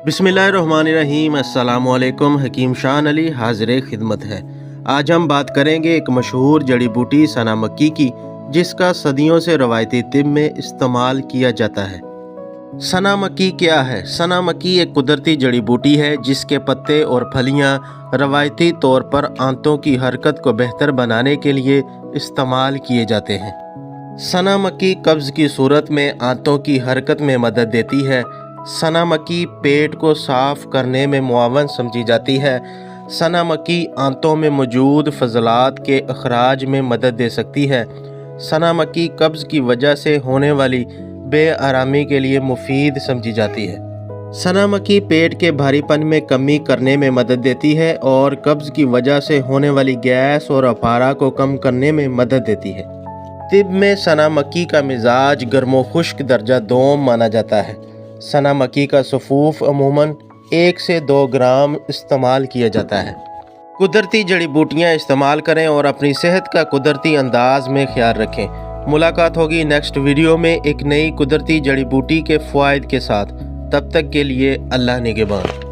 बिस्मिल्लाहिर्रहमानिर्रहीम। अस्सलामुअलैकुम। हकीम शान अली हाजिर खिदमत है। आज हम बात करेंगे एक मशहूर जड़ी बूटी सना मक्की की, जिसका सदियों से रवायती तिब में इस्तेमाल किया जाता है। सना मक्की क्या है? सना मक्की एक कुदरती जड़ी बूटी है जिसके पत्ते और फलियां रवायती तौर पर आंतों की हरकत को बेहतर बनाने के लिए इस्तेमाल किए जाते हैं। सना मक्की कब्ज़ की सूरत में आंतों की हरकत में मदद देती है। सना मक्की पेट को साफ़ करने में मुआवन समझी जाती है। सना मक्की आंतों में मौजूद फजलात के अखराज में मदद दे सकती है। सना मक्की कब्ज़ की वजह से होने वाली बेआरामी के लिए मुफीद समझी जाती है। सना मक्की पेट के भारीपन में कमी करने में मदद देती है और कब्ज़ की वजह से होने वाली गैस और अफारा को कम करने में मदद देती है। तिब में सना मक्की का मिजाज गर्म व खुश्क दर्जा दोम माना जाता है। सना मक्की का सफ़ूफ अमूमन 1 से 2 ग्राम इस्तेमाल किया जाता है। कुदरती जड़ी बूटियाँ इस्तेमाल करें और अपनी सेहत का कुदरती अंदाज में ख्याल रखें। मुलाकात होगी नेक्स्ट वीडियो में एक नई कुदरती जड़ी बूटी के फ़वाइद के साथ। तब तक के लिए अल्लाह निगहबान।